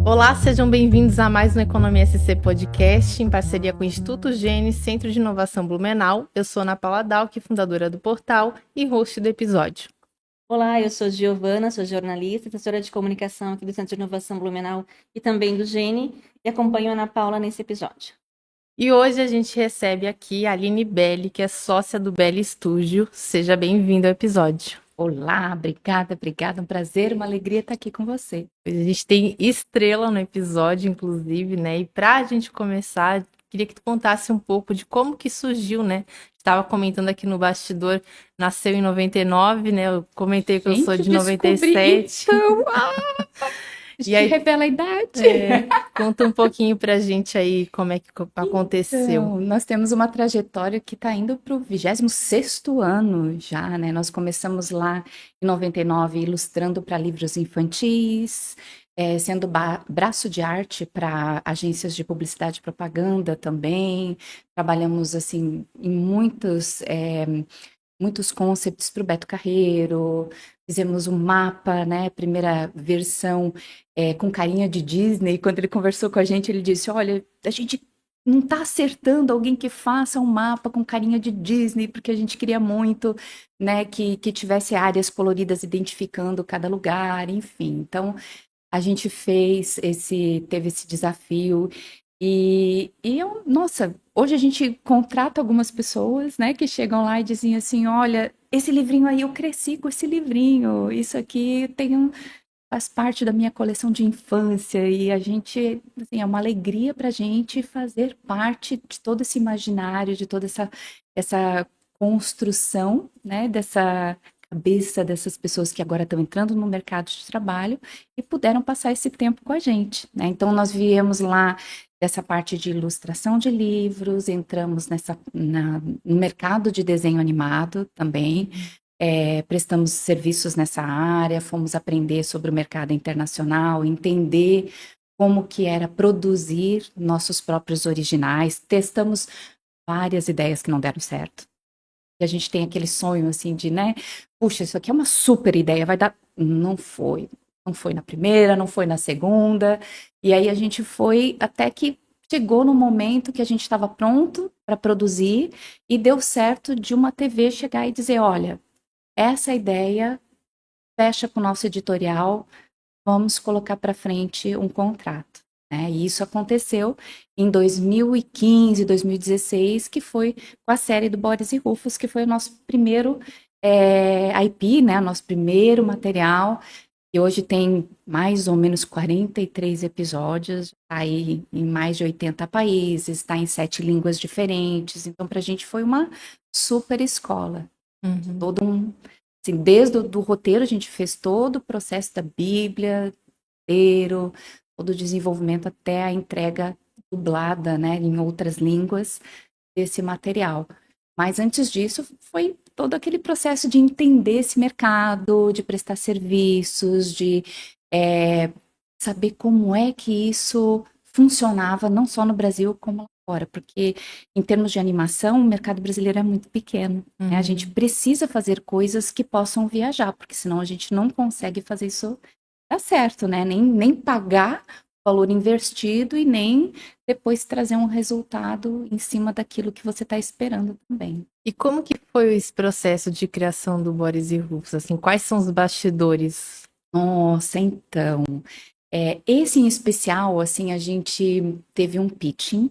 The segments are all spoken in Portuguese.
Olá, sejam bem-vindos a mais um Economia SC Podcast, em parceria com o Instituto Gênesis, Centro de Inovação Blumenau. Eu sou Ana Paula Dalck, fundadora do portal e host do episódio. Olá, eu sou Giovana, sou jornalista, assessora de comunicação aqui do Centro de Inovação Blumenau e também do Gene, e acompanho a Ana Paula nesse episódio. E hoje a gente recebe aqui a Aline Belli, que é sócia do Belli Studio. Seja bem-vinda ao episódio. Olá, obrigada. Um prazer, uma alegria estar aqui com você. A gente tem estrela no episódio, inclusive, né? E para a gente começar, queria que tu contasse um pouco de como que surgiu, né? Estava comentando aqui no bastidor, nasceu em 99, né? Eu comentei que eu sou de 97. Então, E aí, revela a idade. Conta um pouquinho pra gente aí como é que aconteceu. Então, nós temos uma trajetória que está indo para o 26º ano já, né? Nós começamos lá em 99 ilustrando para livros infantis, sendo braço de arte para agências de publicidade e propaganda também. Trabalhamos assim em muitos concepts para o Beto Carreiro, fizemos um mapa, né, primeira versão com carinha de Disney. Quando ele conversou com a gente, ele disse, olha, a gente não está acertando alguém que faça um mapa com carinha de Disney, porque a gente queria muito, né, que tivesse áreas coloridas identificando cada lugar, enfim. Então, a gente teve esse desafio nossa, hoje a gente contrata algumas pessoas, né, que chegam lá e dizem assim, olha, esse livrinho aí, eu cresci com esse livrinho, isso aqui faz parte da minha coleção de infância, e a gente, assim, é uma alegria pra gente fazer parte de todo esse imaginário, de toda essa construção, né, dessa cabeça dessas pessoas que agora estão entrando no mercado de trabalho e puderam passar esse tempo com a gente, né? Então, nós viemos lá dessa parte de ilustração de livros, entramos no mercado de desenho animado também, prestamos serviços nessa área, fomos aprender sobre o mercado internacional, entender como que era produzir nossos próprios originais, testamos várias ideias que não deram certo. E a gente tem aquele sonho assim de, né, puxa, isso aqui é uma super ideia, vai dar. Não foi. Não foi na primeira, não foi na segunda. E aí a gente foi até que chegou no momento que a gente estava pronto para produzir e deu certo de uma TV chegar e dizer, olha, essa ideia fecha com o nosso editorial, vamos colocar para frente um contrato. Né? E isso aconteceu em 2015, 2016, que foi com a série do Boris e Rufus, que foi o nosso primeiro IP, né? Nosso primeiro material, e hoje tem mais ou menos 43 episódios, está aí em mais de 80 países, está em 7 línguas diferentes, então para a gente foi uma super escola. Uhum. Assim, desde o roteiro a gente fez todo o processo da Bíblia, todo o desenvolvimento até a entrega dublada, né, em outras línguas desse material. Mas antes disso foi todo aquele processo de entender esse mercado, de prestar serviços, de saber como é que isso funcionava, não só no Brasil, como lá fora, porque em termos de animação, o mercado brasileiro é muito pequeno. Né? A gente precisa fazer coisas que possam viajar, porque senão a gente não consegue fazer isso dar certo, né? Nem pagar o valor investido e nem depois trazer um resultado em cima daquilo que você está esperando também. E como que foi esse processo de criação do Boris e Rufus? Assim, quais são os bastidores? Nossa, então, esse em especial, assim, a gente teve um pitching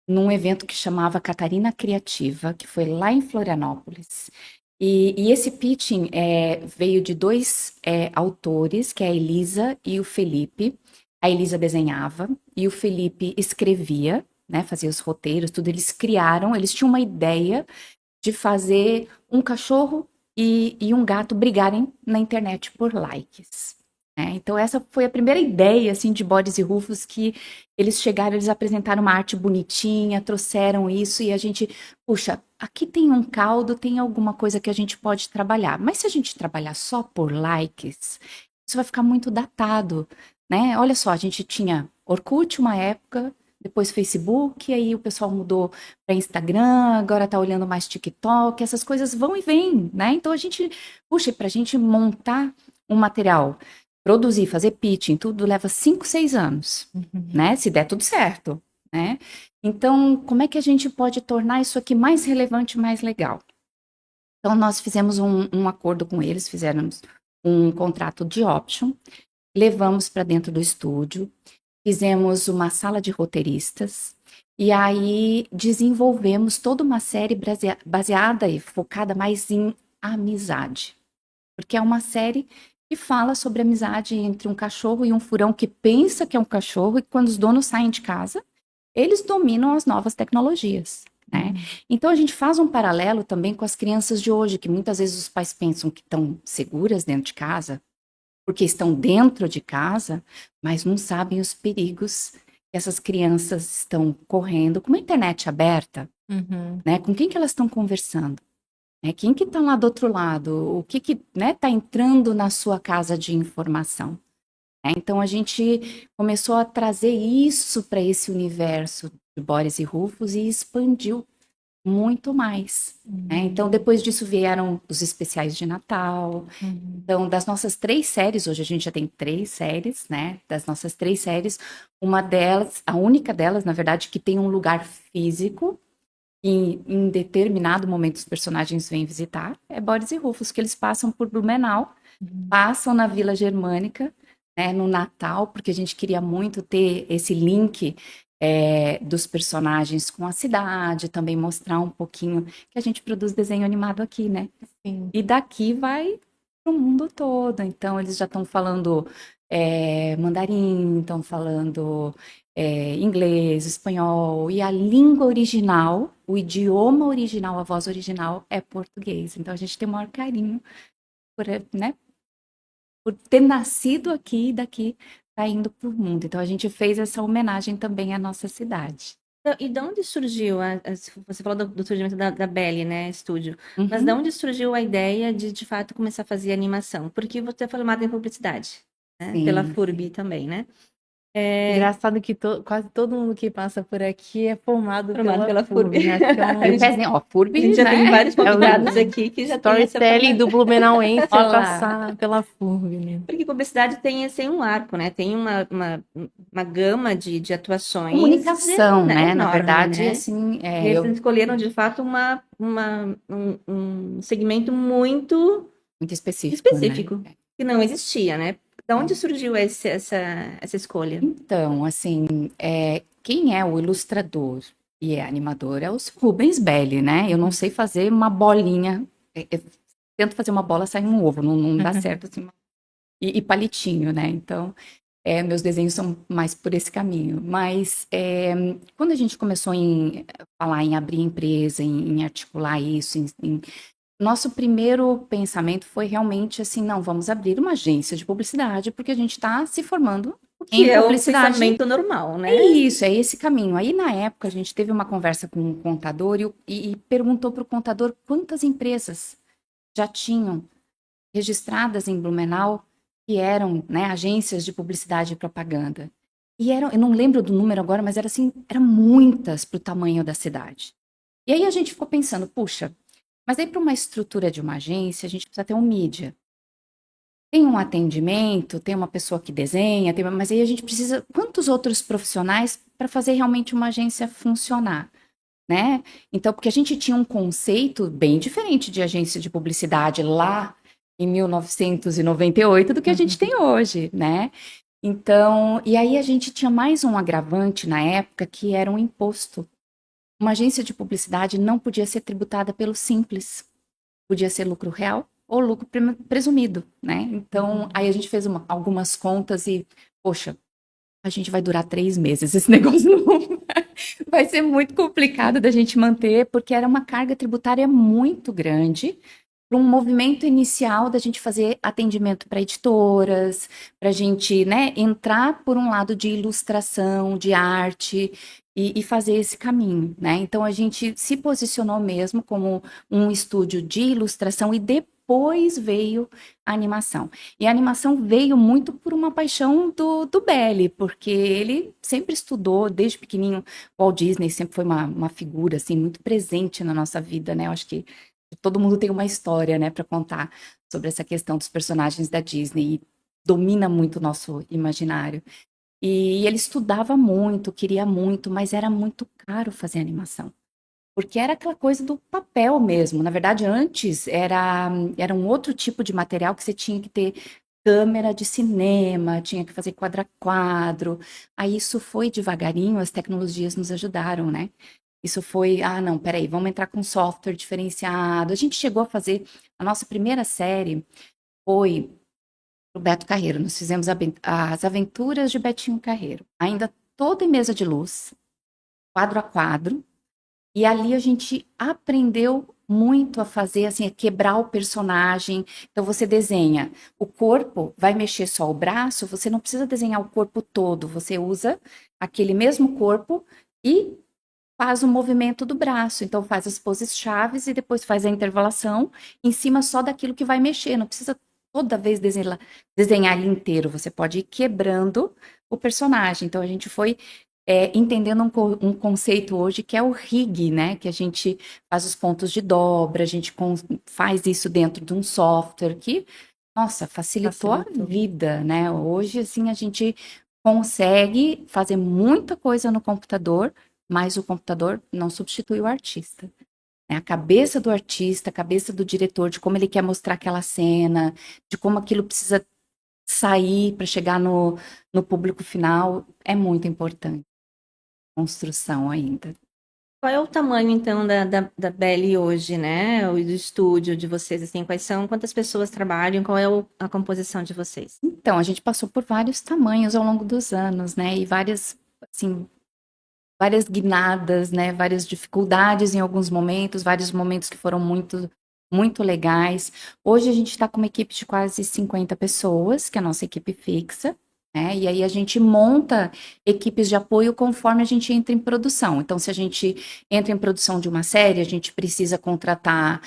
num evento que chamava Catarina Criativa, que foi lá em Florianópolis. E esse pitching veio de dois autores, que é a Elisa e o Felipe. A Elisa desenhava e o Felipe escrevia, né, fazia os roteiros, tudo. Eles tinham uma ideia de fazer um cachorro e um gato brigarem na internet por likes. Então essa foi a primeira ideia assim de Boris e Rufus, que eles chegaram, eles apresentaram uma arte bonitinha, trouxeram isso e a gente, puxa, aqui tem um caldo, tem alguma coisa que a gente pode trabalhar. Mas se a gente trabalhar só por likes, isso vai ficar muito datado, né? Olha só, a gente tinha Orkut uma época, depois Facebook, aí o pessoal mudou para Instagram, agora tá olhando mais TikTok, essas coisas vão e vêm, né? Então a gente, puxa, para a gente montar um material Produzir, fazer pitching, tudo leva 5, 6 anos, né? Se der tudo certo, né? Então, como é que a gente pode tornar isso aqui mais relevante, mais legal? Então, nós fizemos um acordo com eles, fizemos um contrato de option, levamos para dentro do estúdio, fizemos uma sala de roteiristas, e aí desenvolvemos toda uma série baseada e focada mais em amizade. Porque é uma série que fala sobre amizade entre um cachorro e um furão que pensa que é um cachorro, e quando os donos saem de casa, eles dominam as novas tecnologias, né? Então a gente faz um paralelo também com as crianças de hoje, que muitas vezes os pais pensam que estão seguras dentro de casa, porque estão dentro de casa, mas não sabem os perigos que essas crianças estão correndo com a internet aberta, né? Com quem que elas estão conversando? Quem que está lá do outro lado? O que né, tá entrando na sua casa de informação? Então a gente começou a trazer isso para esse universo de Boris e Rufus e expandiu muito mais, né? Então depois disso vieram os especiais de Natal. Então das nossas 3 séries, hoje a gente já tem 3 séries, né? Das nossas 3 séries, uma delas, a única delas, na verdade, que tem um lugar físico, e em determinado momento os personagens vêm visitar, é Boris e Rufus, que eles passam por Blumenau, passam na Vila Germânica, né, no Natal, porque a gente queria muito ter esse link dos personagens com a cidade, também mostrar um pouquinho que a gente produz desenho animado aqui, né? Sim. E daqui vai para o mundo todo. Então, eles já estão falando mandarim, estão falando inglês, espanhol, e a língua original, o idioma original, a voz original é português. Então, a gente tem o maior carinho por, né, por ter nascido aqui e daqui tá indo para o mundo. Então, a gente fez essa homenagem também à nossa cidade. Então, e de onde surgiu, você falou do surgimento da Belly, né, estúdio, mas Uhum. de onde surgiu a ideia de fato, começar a fazer animação? Porque você é formada em publicidade, né, pela Sim, FURB sim. também, né? Engraçado que quase todo mundo que passa por aqui é formado Formada pela pela FURB. FURB, né? Acho que é E o um pezinho, ó, A FURB, gente já tem né? vários é o convidados aqui que já tem essa storytelling do Blumenauense é Olá. passar pela FURB, né? Porque publicidade tem esse um arco, né? Tem uma gama de atuações Comunicação, né? Na enorme, verdade, né? assim, E eles escolheram, de fato, um segmento muito muito específico, né? específico, que não existia, né? De onde surgiu essa escolha? Então, assim, quem é o ilustrador e é animador é o Rubens Belli, né? Eu não sei fazer uma bolinha, tento fazer uma bola, sai um ovo, não dá certo, assim, e palitinho, né? Então, meus desenhos são mais por esse caminho. Mas quando a gente começou a falar em abrir empresa, em articular isso, nosso primeiro pensamento foi realmente assim, não, vamos abrir uma agência de publicidade, porque a gente está se formando em Que é o publicidade. pensamento normal, né? É isso, é esse caminho. Aí, na época, a gente teve uma conversa com um contador e perguntou para o contador quantas empresas já tinham registradas em Blumenau que eram, né, agências de publicidade e propaganda. E eu não lembro do número agora, mas era assim, eram muitas para o tamanho da cidade. E aí a gente ficou pensando, puxa, mas aí para uma estrutura de uma agência, a gente precisa ter um mídia. Tem um atendimento, tem uma pessoa que desenha, mas aí a gente precisa quantos outros profissionais para fazer realmente uma agência funcionar, né? Então, porque a gente tinha um conceito bem diferente de agência de publicidade lá em 1998 do que a gente tem hoje, né? Então, e aí a gente tinha mais um agravante na época que era um imposto. Uma agência de publicidade não podia ser tributada pelo Simples. Podia ser lucro real ou lucro presumido, né? Então, aí a gente fez algumas contas e, poxa, a gente vai durar 3 meses. Esse negócio não vai ser muito complicado da gente manter, porque era uma carga tributária muito grande para um movimento inicial da gente fazer atendimento para editoras, para a gente, né, entrar por um lado de ilustração, de arte e fazer esse caminho, né? Então a gente se posicionou mesmo como um estúdio de ilustração e depois veio a animação. E a animação veio muito por uma paixão do Belli, porque ele sempre estudou desde pequenininho. Walt Disney sempre foi uma figura assim muito presente na nossa vida, né? Eu acho que todo mundo tem uma história, né, para contar sobre essa questão dos personagens da Disney. domina muito o nosso imaginário. E ele estudava muito, queria muito, mas era muito caro fazer animação. Porque era aquela coisa do papel mesmo. Na verdade, antes era um outro tipo de material que você tinha que ter câmera de cinema, tinha que fazer quadro a quadro. Aí isso foi devagarinho, as tecnologias nos ajudaram, né? Isso foi, não, peraí, vamos entrar com software diferenciado. A gente chegou a fazer, a nossa primeira série foi o Beto Carreiro. Nós fizemos as aventuras de Betinho Carreiro. Ainda toda em mesa de luz, quadro a quadro. E ali a gente aprendeu muito a fazer, assim, a quebrar o personagem. Então você desenha o corpo, vai mexer só o braço, você não precisa desenhar o corpo todo, você usa aquele mesmo corpo e faz o movimento do braço. Então faz as poses chaves e depois faz a intervalação em cima só daquilo que vai mexer. Não precisa toda vez desenhar ele inteiro, você pode ir quebrando o personagem. Então a gente foi entendendo um conceito hoje que é o rig, né? Que a gente faz os pontos de dobra, a gente faz isso dentro de um software que, nossa, facilitou a vida, né? Hoje, assim, a gente consegue fazer muita coisa no computador, mas o computador não substitui o artista. Né? A cabeça do artista, a cabeça do diretor, de como ele quer mostrar aquela cena, de como aquilo precisa sair para chegar no público final, é muito importante construção ainda. Qual é o tamanho, então, da Belly hoje, né? O do estúdio de vocês, assim, quantas pessoas trabalham, qual é a composição de vocês? Então, a gente passou por vários tamanhos ao longo dos anos, né? E várias, assim, várias guinadas, né? Várias dificuldades em alguns momentos, vários momentos que foram muito, muito legais. Hoje a gente está com uma equipe de quase 50 pessoas, que é a nossa equipe fixa. E aí a gente monta equipes de apoio conforme a gente entra em produção. Então, se a gente entra em produção de uma série, a gente precisa contratar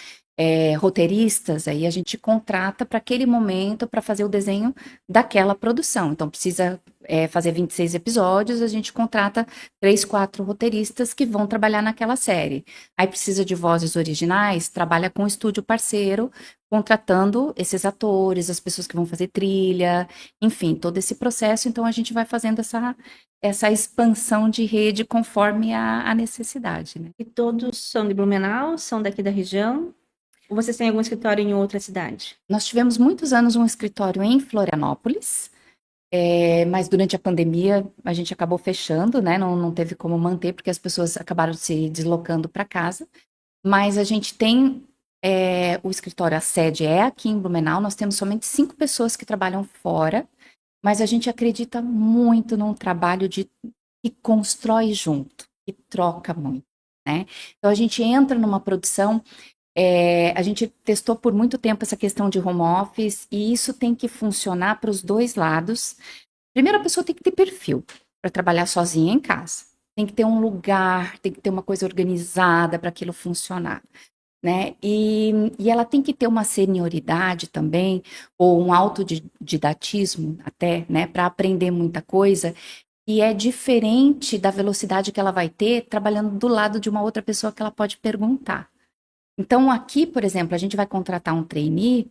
roteiristas, aí a gente contrata para aquele momento para fazer o desenho daquela produção. Então, precisa fazer 26 episódios, a gente contrata 3, 4 roteiristas que vão trabalhar naquela série. Aí precisa de vozes originais, trabalha com o estúdio parceiro, contratando esses atores, as pessoas que vão fazer trilha, enfim, todo esse processo. Então, a gente vai fazendo essa expansão de rede conforme a necessidade, né? E todos são de Blumenau, são daqui da região? Ou vocês têm algum escritório em outra cidade? Nós tivemos muitos anos um escritório em Florianópolis, mas durante a pandemia a gente acabou fechando, né? Não teve como manter, porque as pessoas acabaram se deslocando para casa. Mas a gente tem o escritório, a sede é aqui em Blumenau, nós temos somente 5 pessoas que trabalham fora, mas a gente acredita muito num trabalho que constrói junto, que troca muito, né? Então a gente entra numa produção, a gente testou por muito tempo essa questão de home office e isso tem que funcionar para os dois lados. Primeiro, a pessoa tem que ter perfil para trabalhar sozinha em casa. Tem que ter um lugar, tem que ter uma coisa organizada para aquilo funcionar, né? E ela tem que ter uma senioridade também, ou um autodidatismo até, né? Para aprender muita coisa. E é diferente da velocidade que ela vai ter trabalhando do lado de uma outra pessoa que ela pode perguntar. Então, aqui, por exemplo, a gente vai contratar um trainee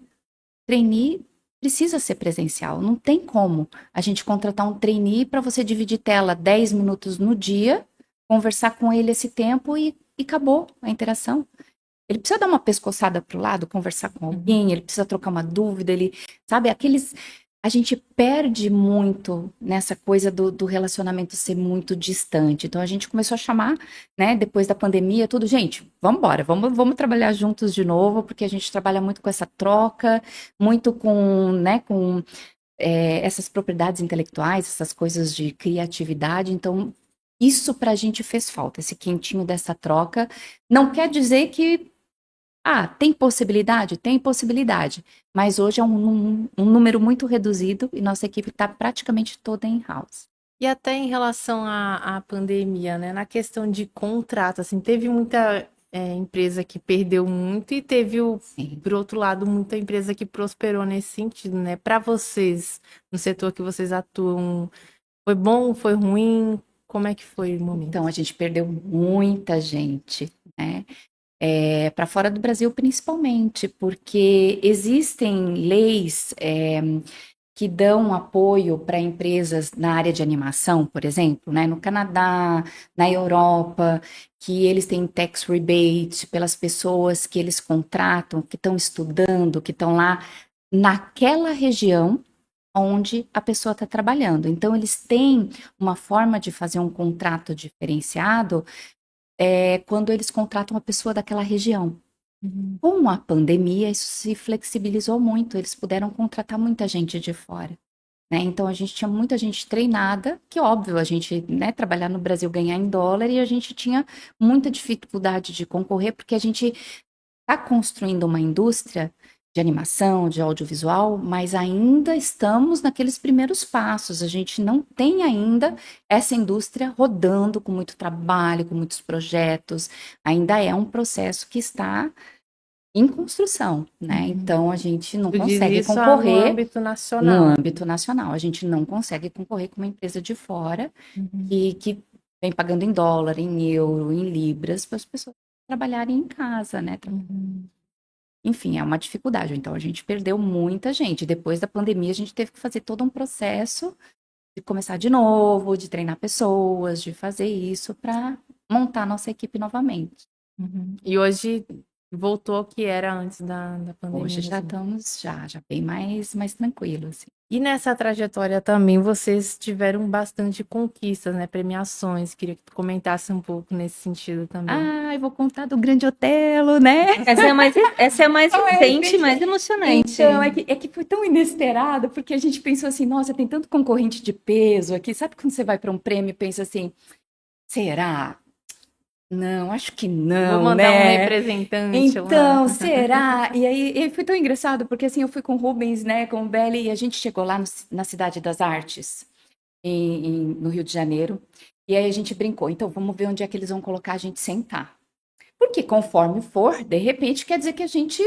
precisa ser presencial, não tem como a gente contratar um trainee para você dividir tela 10 minutos no dia, conversar com ele esse tempo e acabou a interação. Ele precisa dar uma pescoçada para o lado, conversar com alguém, ele precisa trocar uma dúvida, ele, sabe, a gente perde muito nessa coisa do relacionamento ser muito distante. Então a gente começou a chamar, né, depois da pandemia, tudo, gente, vamos embora, vamos trabalhar juntos de novo, porque a gente trabalha muito com essa troca, muito com, né, com essas propriedades intelectuais, essas coisas de criatividade. Então, isso para a gente fez falta, esse quentinho dessa troca. Não quer dizer que tem possibilidade? Tem possibilidade. Mas hoje é um número muito reduzido e nossa equipe está praticamente toda in-house. E até em relação à pandemia, né? Na questão de contrato, assim, teve muita empresa que perdeu muito e teve, por outro lado, muita empresa que prosperou nesse sentido, né? Para vocês, no setor que vocês atuam, foi bom, foi ruim? Como é que foi o momento? Então, a gente perdeu muita gente, né? Para fora do Brasil, principalmente, porque existem leis que dão apoio para empresas na área de animação, por exemplo, né, no Canadá, na Europa, que eles têm tax rebate pelas pessoas que eles contratam, que estão estudando, que estão lá naquela região onde a pessoa está trabalhando. Então, eles têm uma forma de fazer um contrato diferenciado quando eles contratam uma pessoa daquela região. Uhum. Com a pandemia, isso se flexibilizou muito, eles puderam contratar muita gente de fora. Né? Então, a gente tinha muita gente treinada, que óbvio, a gente, né, trabalhar no Brasil, ganhar em dólar, e a gente tinha muita dificuldade de concorrer, porque a gente está construindo uma indústria de animação, de audiovisual, mas ainda estamos naqueles primeiros passos. A gente não tem ainda essa indústria rodando com muito trabalho, com muitos projetos. Ainda é um processo que está em construção, né? Uhum. Então a gente não Tu diz consegue isso no concorrer âmbito no nacional. âmbito nacional. A gente não consegue concorrer com uma empresa de fora Uhum. que vem pagando em dólar, em euro, em libras, para as pessoas trabalharem em casa, né? Uhum. Enfim, é uma dificuldade. Então, a gente perdeu muita gente. Depois da pandemia, a gente teve que fazer todo um processo de começar de novo, de treinar pessoas, de fazer isso para montar nossa equipe novamente. Uhum. E hoje voltou ao que era antes da pandemia Hoje já mesmo. estamos já bem mais tranquilo, assim. E nessa trajetória também vocês tiveram bastante conquistas, né? Premiações. Queria que tu comentasse um pouco nesse sentido também. Ah, eu vou contar do Grande Otelo, né? Essa é a mais Então, recente, mais emocionante. Então, é que foi tão inesperado, porque a gente pensou assim, nossa, tem tanto concorrente de peso aqui. Sabe quando você vai para um prêmio e pensa assim, será? Não, acho que Vou não, mandar um né? representante lá. Então, será? E aí foi tão engraçado, porque assim, eu fui com o Rubens, né, com o Belly, e a gente chegou lá na Cidade das Artes, no Rio de Janeiro, e aí a gente brincou, então vamos ver onde é que eles vão colocar a gente sentar. Porque conforme for, de repente, quer dizer que a gente,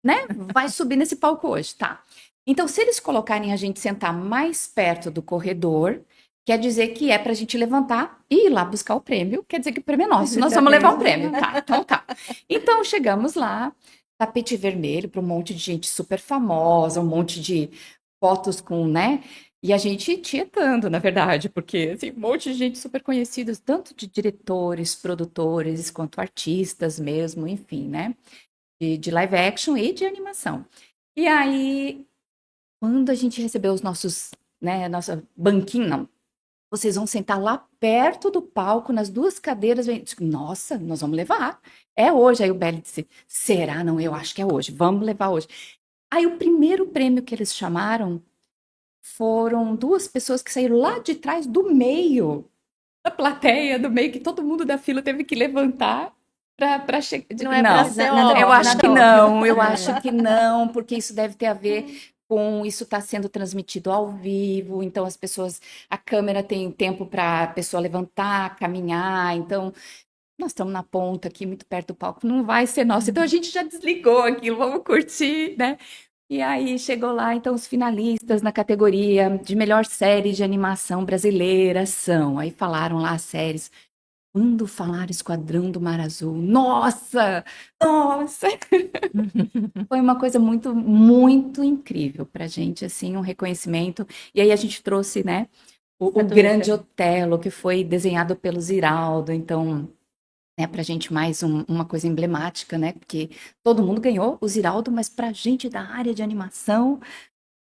né, vai subir nesse palco hoje, tá? Então, se eles colocarem a gente sentar mais perto do corredor, quer dizer que é para a gente levantar e ir lá buscar o prêmio, quer dizer que o prêmio é nosso, nós vamos levar o prêmio, tá? Então tá. Então chegamos lá, tapete vermelho para um monte de gente super famosa, um monte de fotos com, né? E a gente tietando, na verdade, porque assim, um monte de gente super conhecidos, tanto de diretores, produtores, quanto artistas mesmo, enfim, né? De live action e de animação. E aí, quando a gente recebeu os nossos, né, nossa banquinho, não, vocês vão sentar lá perto do palco, nas duas cadeiras. Eu disse, nossa, nós vamos levar. É hoje. Aí o Belly disse, será? Não, eu acho que é hoje. Vamos levar hoje. Aí o primeiro prêmio que eles chamaram foram duas pessoas que saíram lá de trás do meio da plateia, do meio que todo mundo da fila teve que levantar para chegar. Não é pra Não, ser nada eu óbvio. acho nada que óbvio. não, eu acho que não, porque isso deve ter a ver com isso está sendo transmitido ao vivo, então as pessoas, a câmera tem tempo para a pessoa levantar, caminhar, então nós estamos na ponta aqui, muito perto do palco, não vai ser nosso, então a gente já desligou aquilo, vamos curtir, né? E aí chegou lá, então os finalistas na categoria de melhor série de animação brasileira são, aí falaram lá as séries. Quando falar Esquadrão do Mar Azul, nossa, nossa, foi uma coisa muito, muito incrível pra gente, assim, um reconhecimento. E aí a gente trouxe, né, o Estatueta. Grande Otelo, que foi desenhado pelo Ziraldo, então, né, pra gente mais uma coisa emblemática, né, porque todo mundo ganhou o Ziraldo, mas pra gente da área de animação,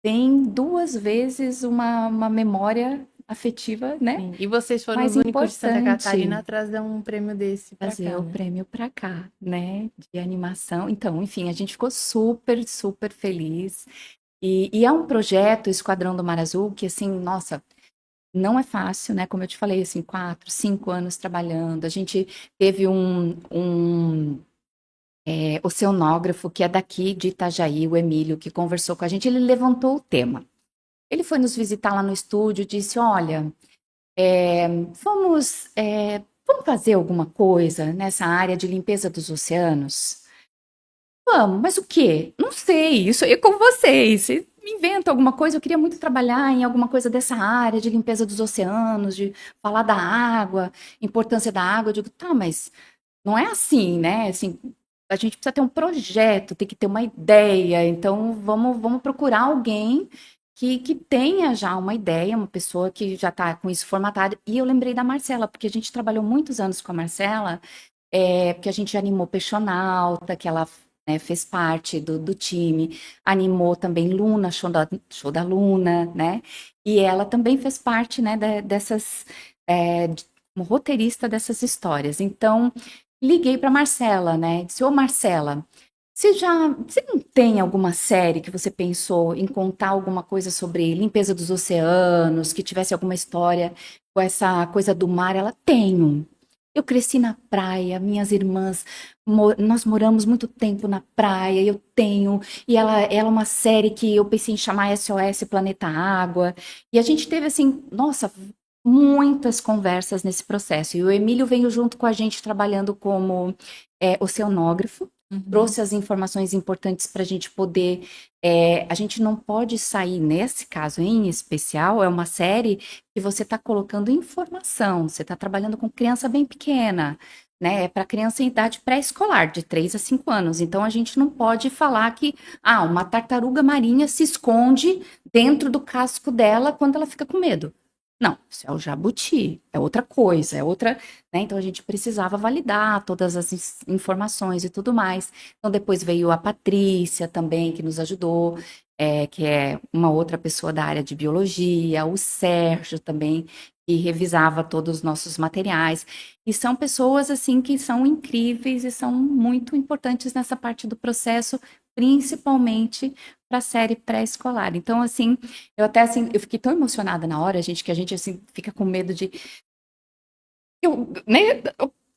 tem duas vezes uma memória afetiva, né, Sim. E vocês foram os mais únicos de Santa Catarina importante. a trazer um prêmio desse pra Trazer cá, o né? prêmio para cá, né, de animação. Então, enfim, a gente ficou super, super feliz. E é um projeto, Esquadrão do Mar Azul, que assim, nossa, não é fácil, né? Como eu te falei, assim, 4, 5 anos trabalhando. A gente teve um oceanógrafo que é daqui de Itajaí, o Emílio, que conversou com a gente. Ele levantou o tema. Ele foi nos visitar lá no estúdio e disse: Olha, vamos fazer alguma coisa nessa área de limpeza dos oceanos? Vamos, mas o quê? Não sei, isso aí é com vocês. Você me inventa alguma coisa. Eu queria muito trabalhar em alguma coisa dessa área de limpeza dos oceanos, de falar da água, importância da água. Eu digo, tá, mas não é assim, né? Assim, a gente precisa ter um projeto, tem que ter uma ideia. Então, vamos procurar alguém que tenha já uma ideia, uma pessoa que já está com isso formatado. E eu lembrei da Marcela, porque a gente trabalhou muitos anos com a Marcela, porque a gente animou Peixonauta, que ela, né, fez parte do time, animou também Luna, show da Luna, né? E ela também fez parte, né, dessas, como roteirista dessas histórias. Então, liguei para Marcela, né? Disse, ô Marcela, você não tem alguma série que você pensou em contar alguma coisa sobre limpeza dos oceanos, que tivesse alguma história com essa coisa do mar? Ela tenho. Eu cresci na praia, minhas irmãs, nós moramos muito tempo na praia, eu tenho, e ela é uma série que eu pensei em chamar SOS Planeta Água, e a gente teve assim, nossa, muitas conversas nesse processo, e o Emílio veio junto com a gente trabalhando como oceanógrafo, trouxe as informações importantes para a gente poder. A gente não pode sair, nesse caso em especial, é uma série que você está colocando informação, você está trabalhando com criança bem pequena, né? É para criança em idade pré-escolar, de 3 a 5 anos. Então a gente não pode falar que uma tartaruga marinha se esconde dentro do casco dela quando ela fica com medo. Não, isso é o jabuti, é outra coisa, é outra, né? Então a gente precisava validar todas as informações e tudo mais. Então depois veio a Patrícia também, que nos ajudou, que é uma outra pessoa da área de biologia, o Sérgio também, que revisava todos os nossos materiais. E são pessoas assim que são incríveis e são muito importantes nessa parte do processo, principalmente para a série pré-escolar. Então, assim, eu até assim, eu fiquei tão emocionada na hora, gente, que a gente assim fica com medo de né,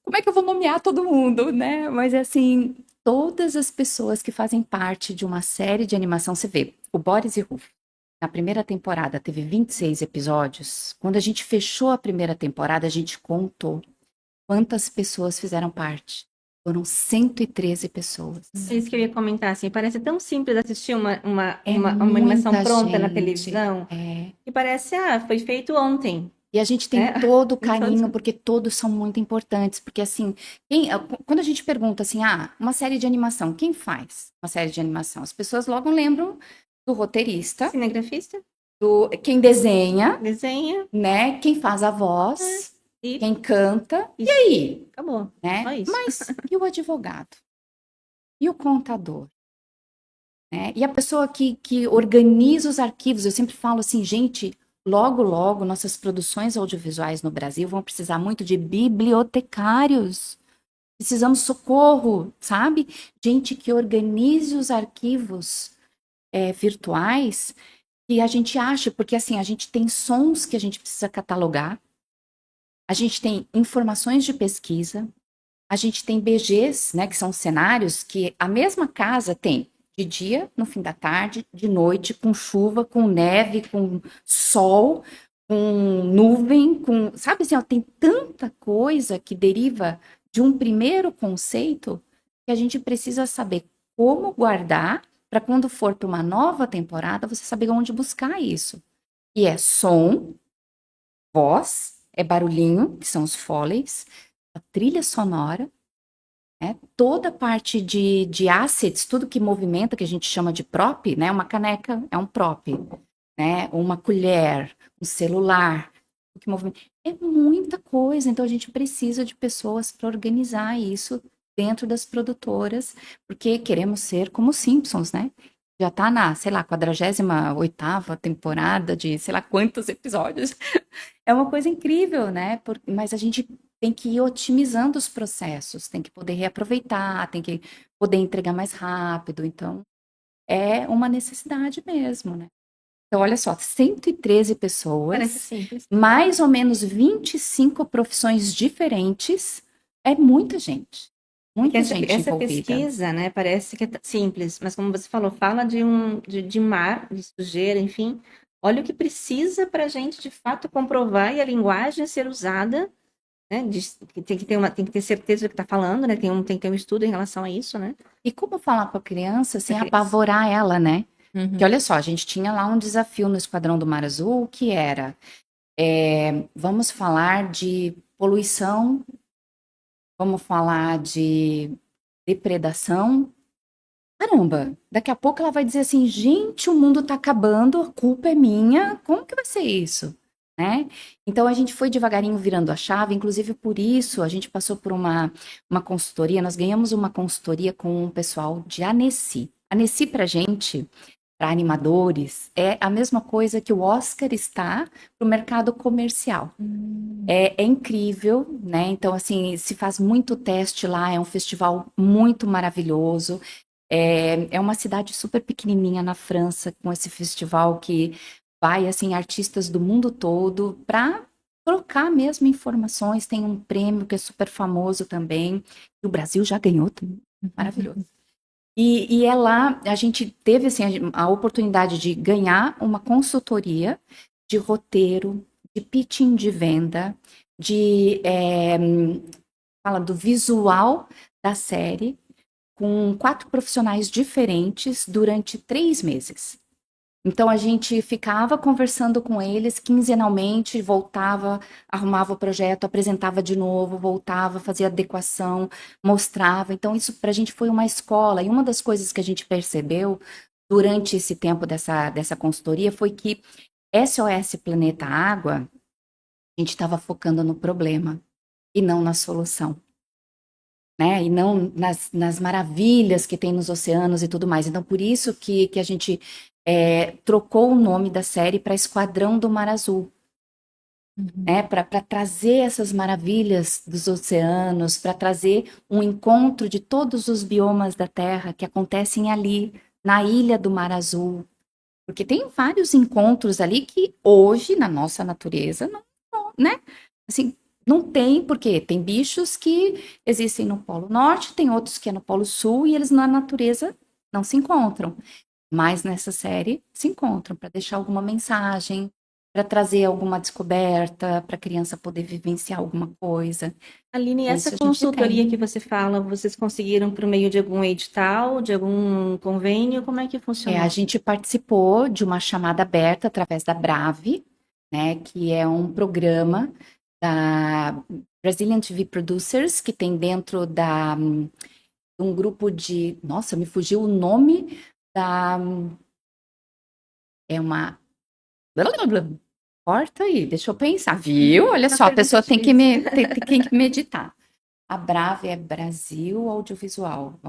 como é que eu vou nomear todo mundo, né? Mas assim, todas as pessoas que fazem parte de uma série de animação, você vê, o Boris e Rufo, na primeira temporada teve 26 episódios. Quando a gente fechou a primeira temporada, a gente contou quantas pessoas fizeram parte. Foram 113 pessoas. É isso que eu ia comentar, assim, parece tão simples assistir É uma animação muita pronta na gente. televisão, que parece, foi feito ontem, E a gente tem né? todo o Então, carinho, porque todos são muito importantes. Porque, assim, quando a gente pergunta assim, uma série de animação, quem faz uma série de animação? As pessoas logo lembram do roteirista, cinegrafista, do quem desenha, desenha, né? Quem faz a voz, e quem canta. E isso, aí? acabou, só Né? isso. Mas e o advogado? E o contador? Né? E a pessoa que organiza os arquivos, eu sempre falo assim, gente, logo, logo, nossas produções audiovisuais no Brasil vão precisar muito de bibliotecários. Precisamos socorro, sabe? Gente que organize os arquivos virtuais que a gente acha, porque assim, a gente tem sons que a gente precisa catalogar, a gente tem informações de pesquisa, a gente tem BGs, né, que são cenários que a mesma casa tem de dia, no fim da tarde, de noite, com chuva, com neve, com sol, com nuvem, sabe assim, ó, tem tanta coisa que deriva de um primeiro conceito que a gente precisa saber como guardar para quando for para uma nova temporada, você saber onde buscar isso. E é som, voz, é barulhinho, que são os foleys, a trilha sonora, né? Toda a parte de assets, tudo que movimenta, que a gente chama de prop, né? Uma caneca é um prop, né? Uma colher, um celular, o que movimenta. É muita coisa, então a gente precisa de pessoas para organizar isso dentro das produtoras, porque queremos ser como os Simpsons, né? Já tá na, sei lá, 48ª temporada de sei lá quantos episódios. É uma coisa incrível, né? Mas a gente tem que ir otimizando os processos, tem que poder reaproveitar, tem que poder entregar mais rápido. Então, é uma necessidade mesmo, né? Então, olha só, 113 Parece pessoas, simples. mais ou menos 25 profissões diferentes. É muita gente. Porque Muita gente essa envolvida. pesquisa, né, parece que é simples, mas como você falou, fala de mar, de sujeira, enfim. Olha o que precisa para a gente, de fato, comprovar e a linguagem ser usada, né? Tem que ter certeza do que está falando, né? Tem que ter um estudo em relação a isso, né? E como falar com a criança sem Pra criança. apavorar ela, né? Uhum. Que olha só, a gente tinha lá um desafio no Esquadrão do Mar Azul, que era, vamos falar de poluição, vamos falar de depredação caramba, daqui a pouco ela vai dizer assim, gente, o mundo tá acabando, a culpa é minha, como que vai ser isso? Né? Então a gente foi devagarinho virando a chave, inclusive por isso a gente passou por uma consultoria, nós ganhamos uma consultoria com o pessoal de Annecy. Annecy pra gente, para animadores, é a mesma coisa que o Oscar está para o mercado comercial. É incrível, né? Então, assim, se faz muito teste lá, é um festival muito maravilhoso. É uma cidade super pequenininha na França, com esse festival que vai, assim, artistas do mundo todo para trocar mesmo informações. Tem um prêmio que é super famoso também, que o Brasil já ganhou, maravilhoso. E é lá, a gente teve assim, a oportunidade de ganhar uma consultoria de roteiro, de pitching de venda, fala do visual da série, com 4 profissionais diferentes durante 3 meses. Então a gente ficava conversando com eles quinzenalmente, voltava, arrumava o projeto, apresentava de novo, voltava, fazia adequação, mostrava. Então isso para a gente foi uma escola. E uma das coisas que a gente percebeu durante esse tempo dessa consultoria foi que SOS Planeta Água, a gente estava focando no problema e não na solução. Né? E não nas maravilhas que tem nos oceanos e tudo mais. Então, por isso que a gente trocou o nome da série para Esquadrão do Mar Azul, né? Para trazer essas maravilhas dos oceanos, para trazer um encontro de todos os biomas da Terra que acontecem ali, na Ilha do Mar Azul. Porque tem vários encontros ali que hoje, na nossa natureza, não, né? Assim, não tem, porque tem bichos que existem no Polo Norte, tem outros que é no Polo Sul, e eles na natureza não se encontram. Mas nessa série se encontram para deixar alguma mensagem, para trazer alguma descoberta, para a criança poder vivenciar alguma coisa. Aline, Então, isso essa a gente consultoria tem. que você fala, vocês conseguiram por meio de algum edital, de algum convênio? Como é que A funcionou? gente participou de uma chamada aberta através da Brave, né, que é um programa da Brazilian TV Producers, que tem dentro um grupo de. Nossa, me fugiu o nome da. É uma. Corta aí, deixa eu pensar, viu? Olha Uma só, a pergunta pessoa difícil. tem que meditar. A Brave é Brasil Audiovisual.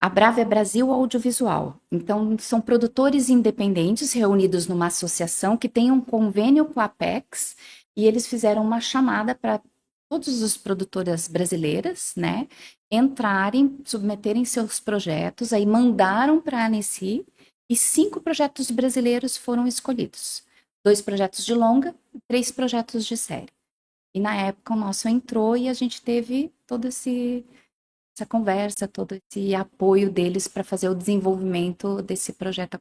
A Brava é Brasil Audiovisual. Então, são produtores independentes reunidos numa associação que tem um convênio com a Apex e eles fizeram uma chamada para todas as produtoras brasileiras, né, entrarem, submeterem seus projetos, aí mandaram para a Annecy e 5 projetos brasileiros foram escolhidos. 2 projetos de longa e 3 projetos de série. E na época o nosso entrou e a gente teve todo essa conversa, todo esse apoio deles para fazer o desenvolvimento desse projeto de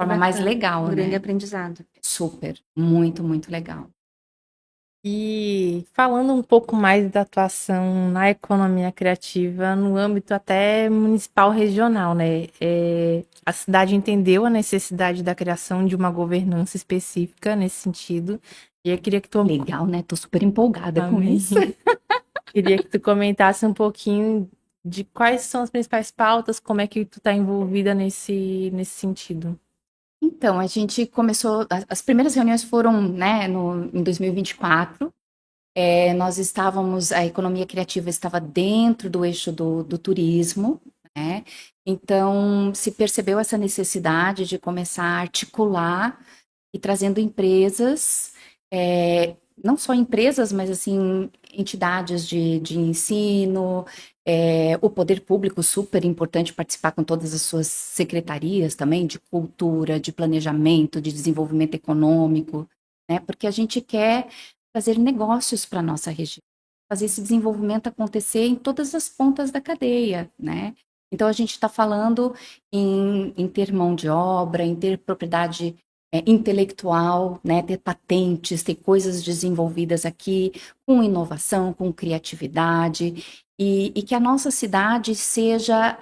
forma mais Bacana, um legal, grande né? aprendizado. Super, muito, muito legal. E falando um pouco mais da atuação na economia criativa no âmbito até municipal regional, né? A cidade entendeu a necessidade da criação de uma governança específica nesse sentido. E eu queria que tu, Legal, né? Tô super empolgada com Amém. isso. Queria que tu comentasse um pouquinho de quais são as principais pautas, como é que tu está envolvida nesse sentido. Então, a gente começou, as primeiras reuniões foram, né, em 2024. Nós estávamos, a economia criativa estava dentro do eixo do turismo, né? Então, se percebeu essa necessidade de começar a articular e trazendo empresas, não só empresas, mas assim, entidades de ensino, o poder público super importante participar com todas as suas secretarias também, de cultura, de planejamento, de desenvolvimento econômico, né? Porque a gente quer fazer negócios para a nossa região, fazer esse desenvolvimento acontecer em todas as pontas da cadeia, né? Então a gente está falando em ter mão de obra, em ter propriedade intelectual, né, ter patentes, ter coisas desenvolvidas aqui com inovação, com criatividade, e que a nossa cidade seja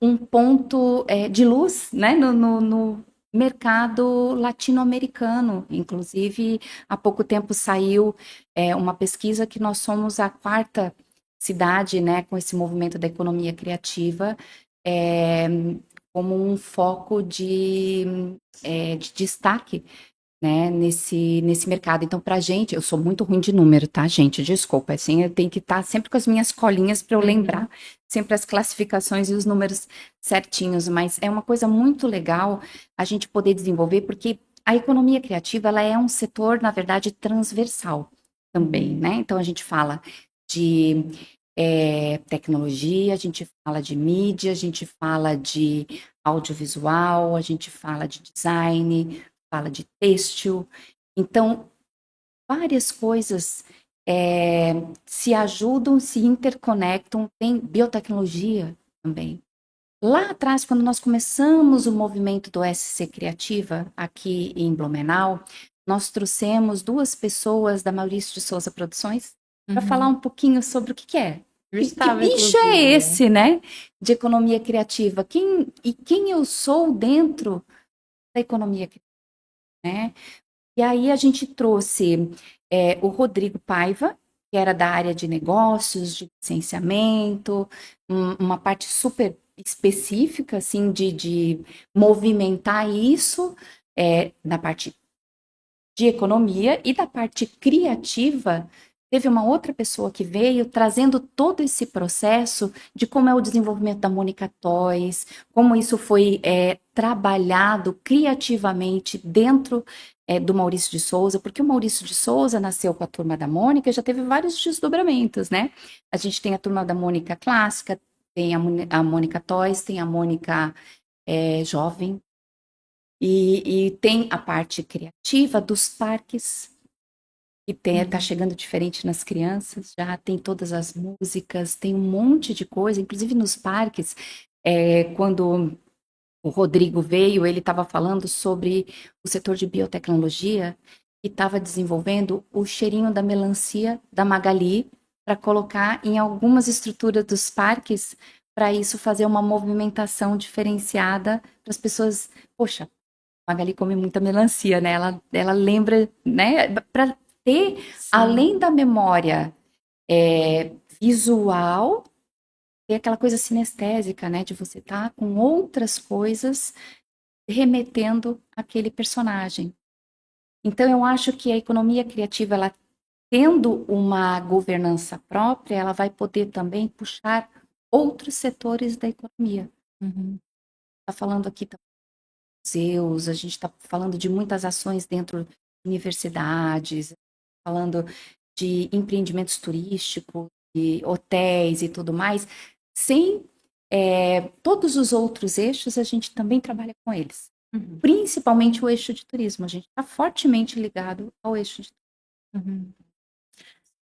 um ponto de luz, né, no mercado latino-americano. Inclusive, há pouco tempo saiu uma pesquisa que nós somos a quarta cidade, né, com esse movimento da economia criativa, é, como um foco de destaque, né, nesse mercado. Então, para a gente, eu sou muito ruim de número, tá, gente? Desculpa, assim, eu tenho que estar sempre com as minhas colinhas para eu lembrar sempre as classificações e os números certinhos, mas é uma coisa muito legal a gente poder desenvolver, porque a economia criativa, ela é um setor, na verdade, transversal também, né? Então, a gente fala de tecnologia, a gente fala de mídia, a gente fala de audiovisual, a gente fala de design, fala de têxtil. Então, várias coisas se ajudam, se interconectam. Tem biotecnologia também. Lá atrás, quando nós começamos o movimento do SC Criativa, aqui em Blumenau, nós trouxemos 2 pessoas da Maurício de Souza Produções para falar um pouquinho sobre o que é. Eu Que estava, bicho é inclusive, né? esse, né? De economia criativa. Quem eu sou dentro da economia criativa, né? E aí a gente trouxe o Rodrigo Paiva, que era da área de negócios, de licenciamento, uma parte super específica, assim, de movimentar isso na parte de economia, e da parte criativa, teve uma outra pessoa que veio trazendo todo esse processo de como é o desenvolvimento da Mônica Toys, como isso foi trabalhado criativamente dentro do Maurício de Souza, porque o Maurício de Souza nasceu com a turma da Mônica, já teve vários desdobramentos, né? A gente tem a turma da Mônica clássica, tem a Mônica Toys, tem a Mônica jovem, e tem a parte criativa dos parques, que tá chegando diferente nas crianças, já tem todas as músicas, tem um monte de coisa, inclusive nos parques, quando o Rodrigo veio, ele estava falando sobre o setor de biotecnologia e estava desenvolvendo o cheirinho da melancia da Magali para colocar em algumas estruturas dos parques, para isso fazer uma movimentação diferenciada para as pessoas. Poxa, a Magali come muita melancia, né? Ela lembra, né? Para ter, além da memória visual, ter aquela coisa sinestésica, né? De você estar com outras coisas remetendo àquele personagem. Então, eu acho que a economia criativa, ela tendo uma governança própria, ela vai poder também puxar outros setores da economia. Está falando aqui também de museus, a gente está falando de muitas ações dentro de universidades, falando de empreendimentos turísticos, de hotéis e tudo mais. Sem todos os outros eixos, a gente também trabalha com eles. Principalmente o eixo de turismo. A gente está fortemente ligado ao eixo de turismo.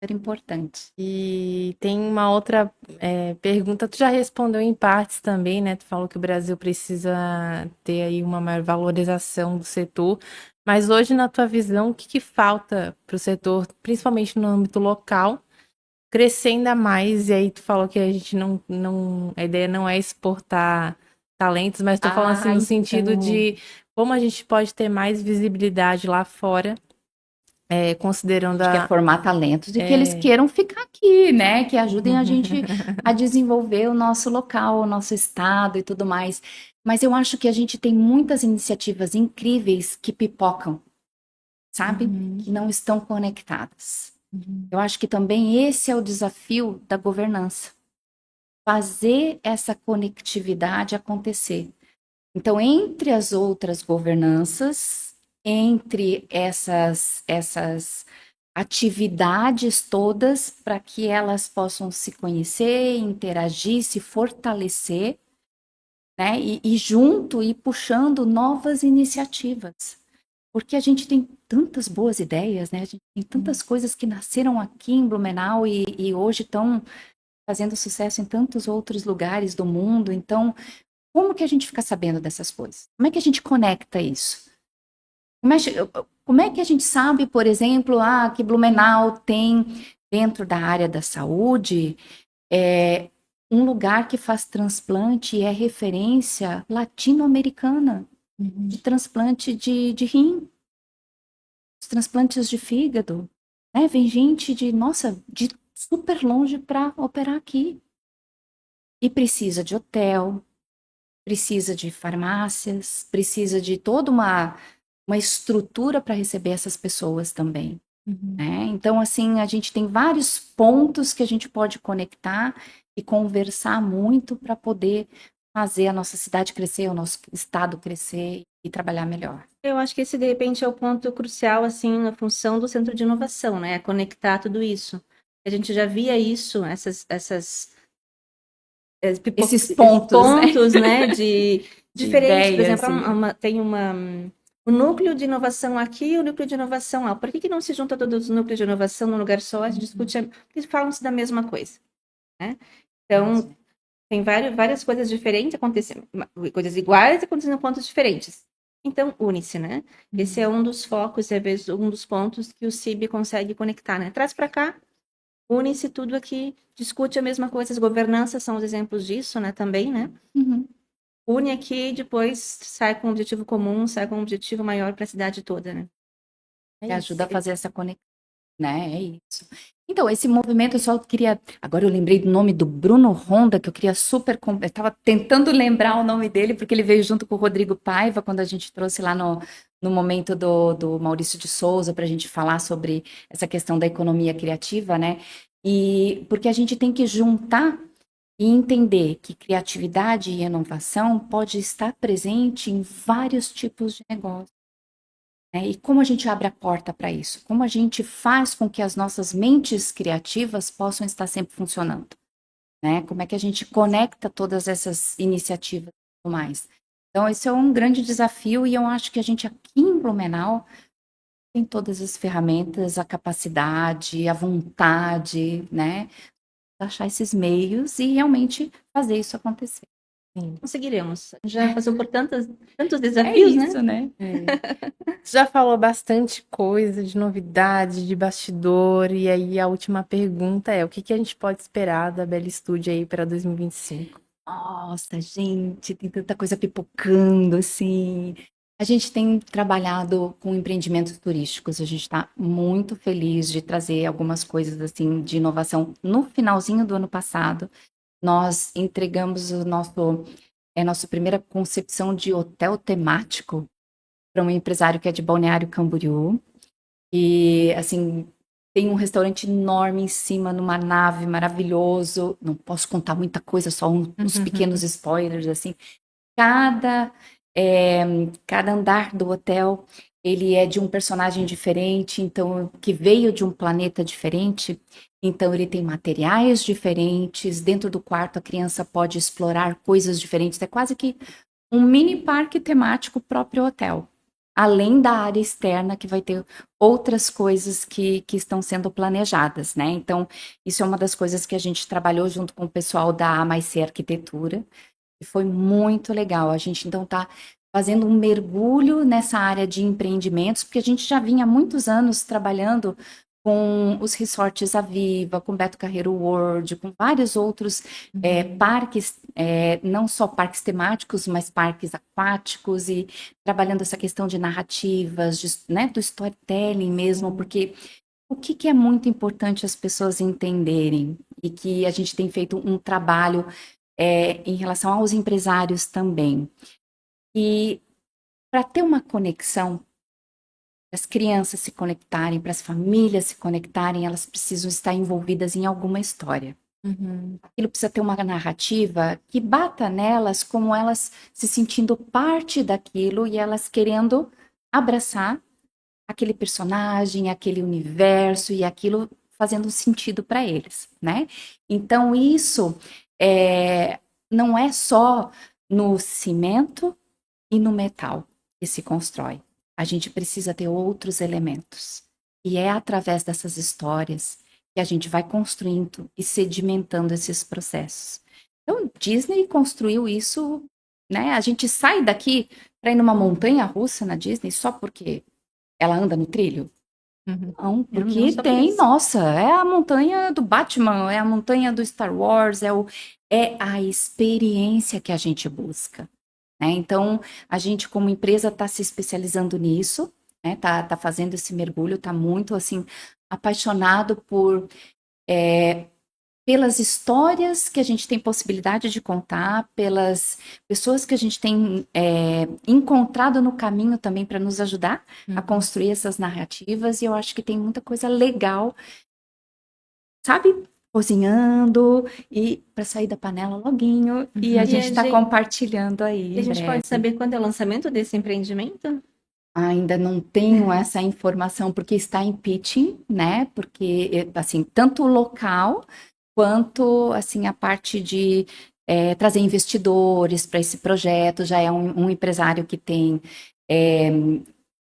Super importante. E tem uma outra pergunta, tu já respondeu em partes também, né? Tu falou que o Brasil precisa ter aí uma maior valorização do setor, mas hoje, na tua visão, o que falta para o setor, principalmente no âmbito local, crescer ainda mais? E aí tu falou que a gente a ideia não é exportar talentos, mas tô falando assim no sentido de como a gente pode ter mais visibilidade lá fora, considerando A gente quer formar talentos e que eles queiram ficar aqui, né? Que ajudem a gente a desenvolver o nosso local, o nosso estado e tudo mais. Mas eu acho que a gente tem muitas iniciativas incríveis que pipocam, sabe? Que não estão conectadas. Eu acho que também esse é o desafio da governança. Fazer essa conectividade acontecer. Então, entre as outras governanças, entre essas atividades todas, para que elas possam se conhecer, interagir, se fortalecer, né? E junto ir puxando novas iniciativas. Porque a gente tem tantas boas ideias, né? A gente tem tantas coisas que nasceram aqui em Blumenau e hoje estão fazendo sucesso em tantos outros lugares do mundo. Então, como que a gente fica sabendo dessas coisas? Como é que a gente conecta isso? Como é que a gente sabe, por exemplo, que Blumenau tem, dentro da área da saúde, um lugar que faz transplante e é referência latino-americana de transplante de rim, os transplantes de fígado, né? Vem gente de super longe para operar aqui. E precisa de hotel, precisa de farmácias, precisa de toda uma estrutura para receber essas pessoas também, Uhum. né? Então, assim, a gente tem vários pontos que a gente pode conectar e conversar muito para poder fazer a nossa cidade crescer, o nosso estado crescer e trabalhar melhor. Eu acho que esse, de repente, é o ponto crucial, assim, na função do centro de inovação, né? É conectar tudo isso. A gente já via isso, Esses esses pontos, né, pontos, né, de de diferentes, por exemplo, ideias e... tem o núcleo de inovação aqui e o núcleo de inovação lá. Por que não se junta todos os núcleos de inovação num lugar só e se discute, porque falam-se da mesma coisa, né? Então, tem várias coisas diferentes acontecendo, coisas iguais acontecendo em pontos diferentes. Então, une-se, né? Esse é um dos focos, às vezes, um dos pontos que o CIB consegue conectar, né? Traz para cá, une-se tudo aqui, discute a mesma coisa. As governanças são os exemplos disso, né? Também, né? Uhum. Une aqui e depois sai com um objetivo comum, sai com um objetivo maior para a cidade toda, né? Que ajuda a fazer essa conexão, né? É isso. Então, esse movimento, eu só queria. Agora eu lembrei do nome do Bruno Honda, que eu queria super. Eu estava tentando lembrar o nome dele, porque ele veio junto com o Rodrigo Paiva, quando a gente trouxe lá no momento do Maurício de Souza, para a gente falar sobre essa questão da economia criativa, né? E porque a gente tem que juntar e entender que criatividade e inovação pode estar presente em vários tipos de negócio, né? E como a gente abre a porta para isso? Como a gente faz com que as nossas mentes criativas possam estar sempre funcionando, né? Como é que a gente conecta todas essas iniciativas e tudo mais? Então, esse é um grande desafio e eu acho que a gente aqui em Blumenau tem todas as ferramentas, a capacidade, a vontade, né? Achar esses meios e realmente fazer isso acontecer. Sim. Conseguiremos. Já passou por tantos É desafios, né? isso, né? Você já falou bastante coisa de novidade, de bastidor, e aí a última pergunta é: o que que a gente pode esperar da Bela Studio aí para 2025? Nossa, gente, tem tanta coisa pipocando, assim. A gente tem trabalhado com empreendimentos turísticos, a gente está muito feliz de trazer algumas coisas, assim, de inovação. No finalzinho do ano passado, nós entregamos nossa primeira concepção de hotel temático para um empresário que é de Balneário Camboriú. E, assim, tem um restaurante enorme em cima, numa nave maravilhoso. Não posso contar muita coisa, só uns pequenos spoilers, assim. Cada, é, cada andar do hotel, ele é de um personagem diferente, então, que veio de um planeta diferente. Então, ele tem materiais diferentes. Dentro do quarto, a criança pode explorar coisas diferentes. É quase que um mini parque temático próprio hotel. Além da área externa, que vai ter outras coisas que estão sendo planejadas, né? Então, isso é uma das coisas que a gente trabalhou junto com o pessoal da A mais C Arquitetura, e foi muito legal. A gente, então, está fazendo um mergulho nessa área de empreendimentos, porque a gente já vinha há muitos anos trabalhando com os resorts Aviva, com Beto Carreiro World, com vários outros parques, não só parques temáticos, mas parques aquáticos, e trabalhando essa questão de narrativas, né, do storytelling mesmo, porque o que é muito importante as pessoas entenderem, e que a gente tem feito um trabalho em relação aos empresários também, e para ter uma conexão, para as crianças se conectarem, para as famílias se conectarem, elas precisam estar envolvidas em alguma história. Aquilo precisa ter uma narrativa que bata nelas como elas se sentindo parte daquilo e elas querendo abraçar aquele personagem, aquele universo e aquilo fazendo sentido para eles, né? Então isso não é só no cimento e no metal que se constrói. A gente precisa ter outros elementos. E é através dessas histórias que a gente vai construindo e sedimentando esses processos. Então, Disney construiu isso, né? A gente sai daqui para ir numa montanha russa na Disney só porque ela anda no trilho? Não, Não porque só por tem, isso. nossa, é a montanha do Batman, é a montanha do Star Wars, é a experiência que a gente busca, né? Então, a gente como empresa está se especializando nisso, né? Tá fazendo esse mergulho, tá muito, assim, apaixonado por pelas histórias que a gente tem possibilidade de contar, pelas pessoas que a gente tem encontrado no caminho também para nos ajudar a construir essas narrativas, e eu acho que tem muita coisa legal, sabe? Cozinhando e para sair da panela loguinho, e a gente está compartilhando aí. E a gente pode saber quando é o lançamento desse empreendimento? Ainda não tenho essa informação, porque está em pitching, né? Porque, assim, tanto o local quanto, assim, a parte de trazer investidores para esse projeto. Já é um empresário que tem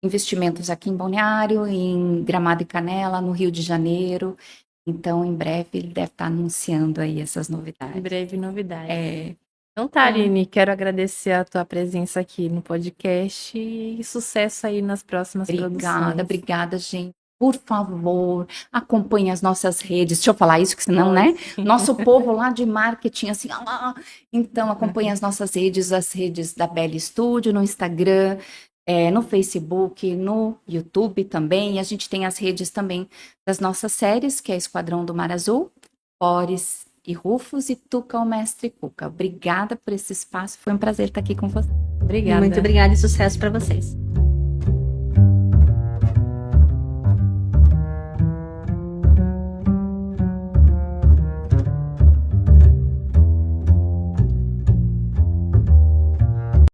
investimentos aqui em Balneário, em Gramado e Canela, no Rio de Janeiro. Então, em breve, ele deve estar anunciando aí essas novidades. Em breve, novidades. Então tá, Aline, quero agradecer a tua presença aqui no podcast e sucesso aí nas próximas produções. Obrigada, gente. Por favor, acompanhe as nossas redes. Deixa eu falar isso, que senão, né? Nosso povo lá de marketing, assim, então acompanhe as nossas redes, as redes da Belly Studio, no Instagram, no Facebook, no YouTube também. E a gente tem as redes também das nossas séries, que é Esquadrão do Mar Azul, Boris e Rufus, e Tuca, o Mestre Cuca. Obrigada por esse espaço, foi um prazer estar aqui com você. Obrigada. Muito obrigada e sucesso para vocês.